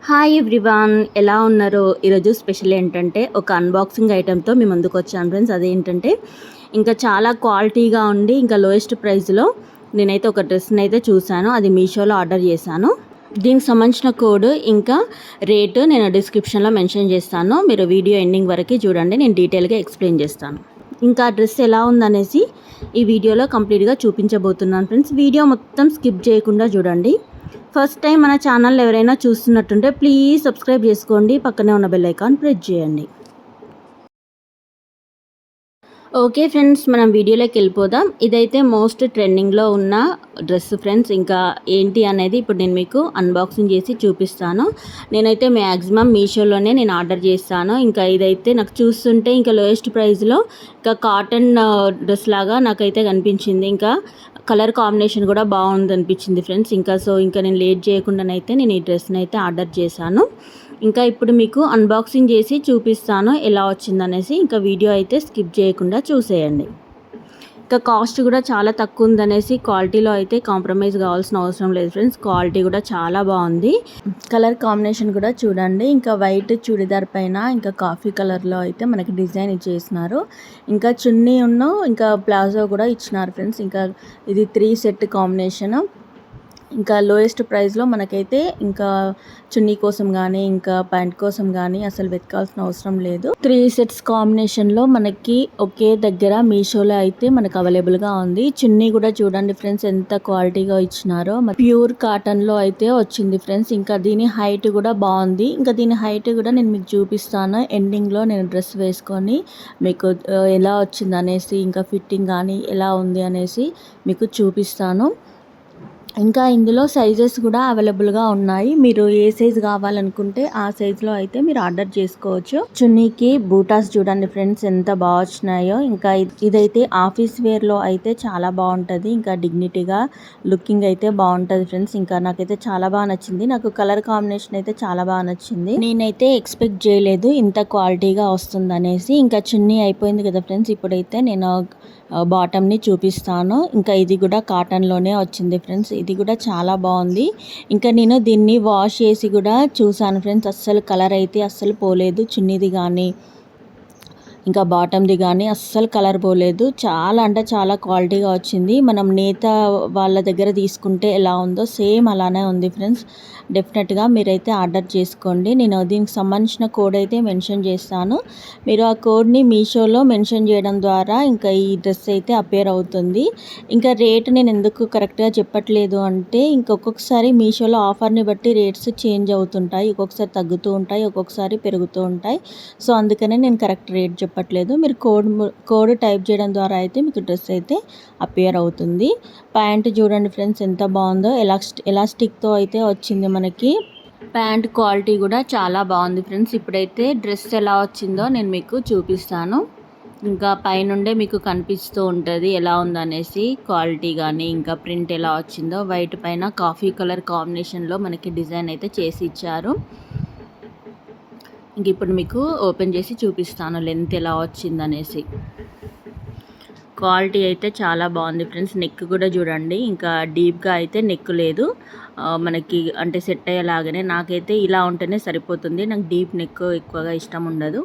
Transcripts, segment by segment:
Hi everyone, ఎలా ఉన్నారో? ఈరోజు స్పెషల్ ఏంటంటే ఒక అన్బాక్సింగ్ ఐటెంతో మీ ముందుకు వచ్చాను ఫ్రెండ్స్. అదేంటంటే ఇంకా చాలా క్వాలిటీగా ఉండి ఇంకా లోయెస్ట్ ప్రైస్లో నేనైతే ఒక డ్రెస్ని అయితే చూశాను. అది మీషోలో ఆర్డర్ చేశాను. దీనికి సంబంధించిన కోడ్ ఇంకా రేటు నేను డిస్క్రిప్షన్లో మెన్షన్ చేస్తాను. మీరు వీడియో ఎండింగ్ వరకు చూడండి, నేను డీటెయిల్గా ఎక్స్ప్లెయిన్ చేస్తాను. ఇంకా డ్రెస్ ఎలా ఉందనేసి ఈ వీడియోలో కంప్లీట్గా చూపించబోతున్నాను ఫ్రెండ్స్. వీడియో మొత్తం స్కిప్ చేయకుండా చూడండి. ఫస్ట్ టైం మన ఛానల్ ఎవరైనా చూస్తున్నట్టుంటే ప్లీజ్ సబ్స్క్రైబ్ చేసుకోండి, పక్కనే ఉన్న బెల్ ఐకాన్ ప్రెస్ చేయండి. ఓకే ఫ్రెండ్స్, మనం వీడియోలోకి వెళ్ళిపోదాం. ఇదైతే మోస్ట్ ట్రెండింగ్లో ఉన్న డ్రెస్ ఫ్రెండ్స్. ఇంకా ఏంటి అనేది ఇప్పుడు నేను మీకు అన్బాక్సింగ్ చేసి చూపిస్తాను. నేనైతే మ్యాక్సిమం మీషోలోనే నేను ఆర్డర్ చేస్తాను. ఇంకా ఇదైతే నాకు చూస్తుంటే ఇంకా లోయెస్ట్ ప్రైస్లో ఇంకా కాటన్ డ్రెస్ లాగా నాకైతే కనిపించింది. ఇంకా కలర్ కాంబినేషన్ కూడా బాగుంది అనిపించింది ఫ్రెండ్స్. ఇంకా నేను లేట్ చేయకుండానైతే నేను ఈ డ్రెస్ని అయితే ఆర్డర్ చేశాను. ఇంకా ఇప్పుడు మీకు అన్బాక్సింగ్ చేసి చూపిస్తాను ఎలా వచ్చిందనేసి. ఇంకా వీడియో అయితే స్కిప్ చేయకుండా చూసేయండి. ఇంకా కాస్ట్ కూడా చాలా తక్కువ ఉందనేసి క్వాలిటీలో అయితే కాంప్రమైజ్ కావాల్సిన అవసరం లేదు ఫ్రెండ్స్. క్వాలిటీ కూడా చాలా బాగుంది. కలర్ కాంబినేషన్ కూడా చూడండి. ఇంకా వైట్ చూడిదార్ పైన ఇంకా కాఫీ కలర్లో అయితే మనకి డిజైన్ ఇచ్చేసినారు. ఇంకా చున్నీ ఇంకా ప్లాజో కూడా ఇచ్చినారు ఫ్రెండ్స్. ఇంకా ఇది 3 సెట్ కాంబినేషన్. ఇంకా లోయెస్ట్ ప్రైస్లో మనకైతే ఇంకా చున్నీ కోసం కానీ ఇంకా ప్యాంట్ కోసం కానీ అసలు వెతకాల్సిన అవసరం లేదు. 3 సెట్స్ కాంబినేషన్లో మనకి ఒకే దగ్గర మీషోలో అయితే మనకు అవైలబుల్గా ఉంది. చున్నీ కూడా చూడండి ఫ్రెండ్స్, ఎంత క్వాలిటీగా ఇచ్చినారో. ప్యూర్ కాటన్లో అయితే వచ్చింది ఫ్రెండ్స్. ఇంకా దీని హైట్ కూడా బాగుంది. ఇంకా దీని హైట్ కూడా నేను మీకు చూపిస్తాను. ఎండింగ్లో నేను డ్రెస్ వేసుకొని మీకు ఎలా వచ్చింది అనేసి, ఇంకా ఫిట్టింగ్ కానీ ఎలా ఉంది అనేసి మీకు చూపిస్తాను. ఇంకా ఇందులో సైజెస్ కూడా అవైలబుల్గా ఉన్నాయి. మీరు ఏ సైజ్ కావాలనుకుంటే ఆ సైజులో అయితే మీరు ఆర్డర్ చేసుకోవచ్చు. చున్నీకి బూటాస్ చూడండి ఫ్రెండ్స్, ఎంత బాగా వచ్చినాయో. ఇంకా ఇదైతే ఆఫీస్ వేర్లో అయితే చాలా బాగుంటుంది. ఇంకా డిగ్నిటీగా లుకింగ్ అయితే బాగుంటుంది ఫ్రెండ్స్. ఇంకా నాకైతే చాలా బాగా నచ్చింది. నాకు కలర్ కాంబినేషన్ అయితే చాలా బాగా నచ్చింది. నేనైతే ఎక్స్పెక్ట్ చేయలేదు ఇంత క్వాలిటీగా వస్తుంది అనేసి. ఇంకా చున్నీ అయిపోయింది కదా ఫ్రెండ్స్, ఇప్పుడైతే నేను బాటమ్ని చూపిస్తాను. ఇంకా ఇది కూడా కాటన్లోనే వచ్చింది ఫ్రెండ్స్. ఇది కూడా చాలా బాగుంది. ఇంకా నేను దీన్ని వాష్ చేసి కూడా చూసాను ఫ్రెండ్స్. అస్సలు కలర్ అయితే అస్సలు పోలేదు. చున్నీది కానీ ఇంకా బాటమ్ది కానీ అస్సలు కలర్ పోలేదు. చాలా అంటే చాలా క్వాలిటీగా వచ్చింది. మనం నేత వాళ్ళ దగ్గర తీసుకుంటే ఎలా ఉందో సేమ్ అలానే ఉంది ఫ్రెండ్స్. డెఫినెట్గా మీరైతే ఆర్డర్ చేసుకోండి. నేను దీనికి సంబంధించిన కోడ్ అయితే మెన్షన్ చేస్తాను. మీరు ఆ కోడ్ని మీషోలో మెన్షన్ చేయడం ద్వారా ఇంకా ఈ డ్రెస్ అయితే అపేర్ అవుతుంది. ఇంకా రేట్ నేను ఎందుకు కరెక్ట్గా చెప్పట్లేదు అంటే, ఇంకొకసారి మీషోలో ఆఫర్ని బట్టి రేట్స్ చేంజ్ అవుతుంటాయి. ఒక్కొక్కసారి తగ్గుతూ ఉంటాయి, ఒక్కొక్కసారి పెరుగుతూ ఉంటాయి. సో అందుకనే నేను కరెక్ట్ రేట్ చెప్పట్లేదు. మీరు కోడ్ టైప్ చేయడం ద్వారా అయితే మీకు డ్రెస్ అయితే అపియర్ అవుతుంది. ప్యాంట్ చూడండి ఫ్రెండ్స్, ఎంత బాగుందో. ఎలాస్టిక్తో అయితే వచ్చింది మనకి. ప్యాంట్ క్వాలిటీ కూడా చాలా బాగుంది ఫ్రెండ్స్. ఇప్పుడైతే డ్రెస్ ఎలా వచ్చిందో నేను మీకు చూపిస్తాను. ఇంకా పైనుండే మీకు కనిపిస్తూ ఉంటుంది ఎలా ఉందనేసి క్వాలిటీ కానీ ఇంకా ప్రింట్ ఎలా వచ్చిందో. వైట్ పైన కాఫీ కలర్ కాంబినేషన్లో మనకి డిజైన్ అయితే చేసి ఇచ్చారు. ఇంక ఇప్పుడు మీకు ఓపెన్ చేసి చూపిస్తాను లెంత్ ఎలా వచ్చిందనేసి. క్వాలిటీ అయితే చాలా బాగుంది ఫ్రెండ్స్. నెక్ కూడా చూడండి, ఇంకా డీప్గా అయితే నెక్ లేదు మనకి, అంటే సెట్ అయ్యేలాగానే. నాకైతే ఇలా ఉంటేనే సరిపోతుంది, నాకు డీప్ నెక్ ఎక్కువగా ఇష్టం ఉండదు.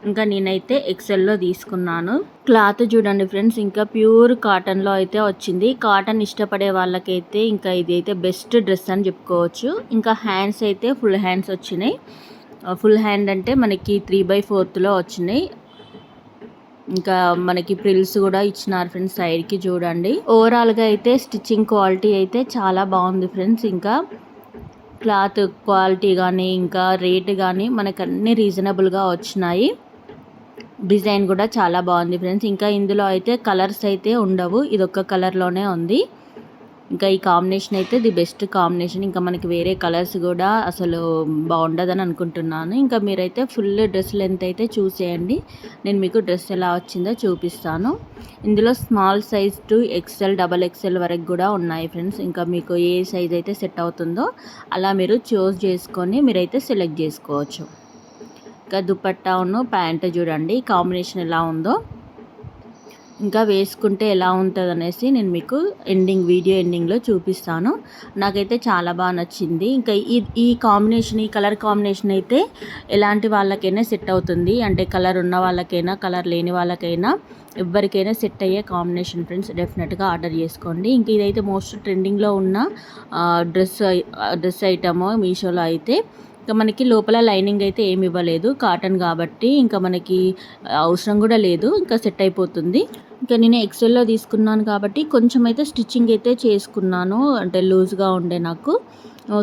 ఇంకా నేనైతే ఎక్సెల్లో తీసుకున్నాను. క్లాత్ చూడండి ఫ్రెండ్స్, ఇంకా ప్యూర్ కాటన్లో అయితే వచ్చింది. కాటన్ ఇష్టపడే వాళ్ళకైతే ఇంకా ఇది అయితే బెస్ట్ డ్రెస్ అని చెప్పుకోవచ్చు. ఇంకా హ్యాండ్స్ అయితే ఫుల్ హ్యాండ్స్ వచ్చినాయి. ఫుల్ హ్యాండ్ అంటే మనకి 3/4లో వచ్చినాయి. ఇంకా మనకి ప్రిల్స్ కూడా ఇచ్చినారు ఫ్రెండ్స్ సైడ్కి చూడండి. ఓవరాల్గా అయితే స్టిచ్చింగ్ క్వాలిటీ అయితే చాలా బాగుంది ఫ్రెండ్స్. ఇంకా క్లాత్ క్వాలిటీ కానీ ఇంకా రేట్ కానీ మనకు అన్నీ రీజనబుల్గా వచ్చినాయి. డిజైన్ కూడా చాలా బాగుంది ఫ్రెండ్స్. ఇంకా ఇందులో అయితే కలర్స్ అయితే ఉండవు, ఇదొక్క కలర్లోనే ఉంది. ఇంకా ఈ కాంబినేషన్ అయితే ది బెస్ట్ కాంబినేషన్. ఇంకా మనకి వేరే కలర్స్ కూడా అసలు బాగుండదని అనుకుంటున్నాను. ఇంకా మీరైతే ఫుల్ డ్రెస్ లెంత్ అయితే చూసేయండి, నేను మీకు డ్రెస్ ఎలా వచ్చిందో చూపిస్తాను. ఇందులో small size to XL, XXL వరకు కూడా ఉన్నాయి ఫ్రెండ్స్. ఇంకా మీకు ఏ సైజ్ అయితే సెట్ అవుతుందో అలా మీరు చూస్ చేసుకొని మీరైతే సెలెక్ట్ చేసుకోవచ్చు. ఇంకా దుపట్టా ప్యాంట్ చూడండి కాంబినేషన్ ఎలా ఉందో. ఇంకా వేసుకుంటే ఎలా ఉంటుంది అనేసి నేను మీకు వీడియో ఎండింగ్లో చూపిస్తాను. నాకైతే చాలా బాగా నచ్చింది. ఇంకా ఈ కాంబినేషన్, ఈ కలర్ కాంబినేషన్ అయితే ఎలాంటి వాళ్ళకైనా సెట్ అవుతుంది. అంటే కలర్ ఉన్న వాళ్ళకైనా, కలర్ లేని వాళ్ళకైనా, ఎవరికైనా సెట్ అయ్యే కాంబినేషన్ ఫ్రెండ్స్. డెఫినెట్గా ఆర్డర్ చేసుకోండి. ఇంక ఇదైతే మోస్ట్ ట్రెండింగ్లో ఉన్న డ్రెస్ ఐటమ్ మీషోలో అయితే. ఇంకా మనకి లోపల లైనింగ్ అయితే ఏమి ఇవ్వలేదు, కాటన్ కాబట్టి ఇంకా మనకి అవసరం కూడా లేదు, ఇంకా సెట్ అయిపోతుంది. ఇంకా నేను ఎక్సెల్లో తీసుకున్నాను కాబట్టి కొంచెం అయితే స్టిచ్చింగ్ అయితే చేసుకున్నాను, అంటే లూజ్గా ఉండే నాకు.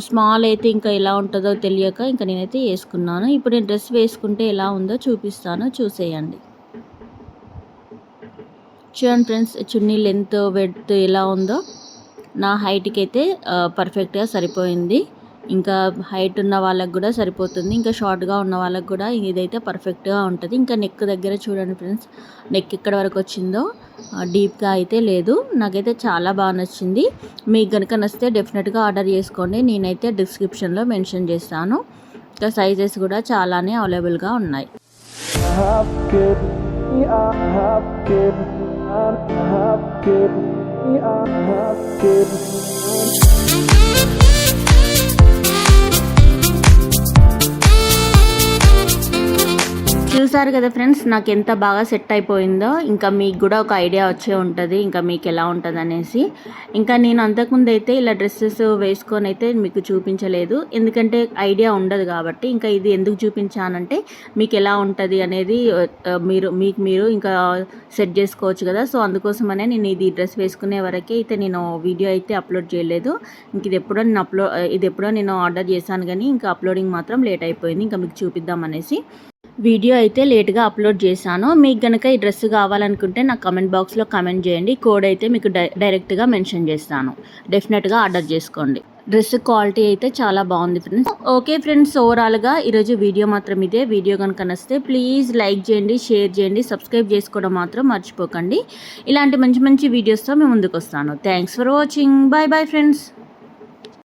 స్మాల్ అయితే ఇంకా ఎలా ఉంటుందో తెలియక ఇంకా నేనైతే వేసుకున్నాను. ఇప్పుడు నేను డ్రెస్ వేసుకుంటే ఎలా ఉందో చూపిస్తాను, చూసేయండి. చూడండి ఫ్రెండ్స్, చున్నీ లెంత్ వెడ్త్ ఎలా ఉందో. నా హైట్కి అయితే పర్ఫెక్ట్గా సరిపోయింది. ఇంకా హైట్ ఉన్న వాళ్ళకి కూడా సరిపోతుంది. ఇంకా షార్ట్గా ఉన్న వాళ్ళకి కూడా ఇదైతే పర్ఫెక్ట్గా ఉంటుంది. ఇంకా నెక్ దగ్గర చూడండి ఫ్రెండ్స్, నెక్ ఎక్కడ వరకు వచ్చిందో, డీప్గా అయితే లేదు. నాకైతే చాలా బాగా నచ్చింది. మీకు కనుక నచ్చితే డెఫినెట్గా ఆర్డర్ చేసుకోండి. నేనైతే డిస్క్రిప్షన్లో మెన్షన్ చేస్తాను. ఇంకా సైజెస్ కూడా చాలానే అవైలబుల్గా ఉన్నాయి. చూసారు కదా ఫ్రెండ్స్, నాకు ఎంత బాగా సెట్ అయిపోయిందో. ఇంకా మీకు కూడా ఒక ఐడియా వచ్చే ఉంటుంది ఇంకా మీకు ఎలా ఉంటుంది అనేసి. ఇంకా నేను అంతకుముందు అయితే ఇలా డ్రెస్సెస్ వేసుకొని అయితే మీకు చూపించలేదు, ఎందుకంటే ఐడియా ఉండదు కాబట్టి. ఇంకా ఇది ఎందుకు చూపించానంటే మీకు ఎలా ఉంటుంది అనేది మీరు ఇంకా సెట్ చేసుకోవచ్చు కదా. సో అందుకోసమనే నేను ఇది డ్రెస్ వేసుకునే వరకే అయితే నేను వీడియో అయితే అప్లోడ్ చేయలేదు. ఇంక ఇది ఎప్పుడో నేను ఆర్డర్ చేశాను, కానీ ఇంకా అప్లోడింగ్ మాత్రం లేట్ అయిపోయింది. ఇంకా మీకు చూపిద్దాం అనేసి వీడియో అయితే లేట్గా అప్లోడ్ చేశాను. మీకు కనుక ఈ డ్రెస్ కావాలనుకుంటే నాకు కమెంట్ బాక్స్లో కమెంట్ చేయండి. కోడ్ అయితే మీకు డైరెక్ట్గా మెన్షన్ చేస్తాను. డెఫినెట్గా ఆర్డర్ చేసుకోండి. డ్రెస్ క్వాలిటీ అయితే చాలా బాగుంది ఫ్రెండ్స్. ఓకే ఫ్రెండ్స్, ఓవరాల్గా ఈరోజు వీడియో మాత్రం ఇదే. వీడియో కనుక నచ్చితే ప్లీజ్ లైక్ చేయండి, షేర్ చేయండి, సబ్స్క్రైబ్ చేసుకోవడం మాత్రం మర్చిపోకండి. ఇలాంటి మంచి మంచి వీడియోస్తో మేము ముందుకు వస్తాను. Thanks for watching. Bye bye friends.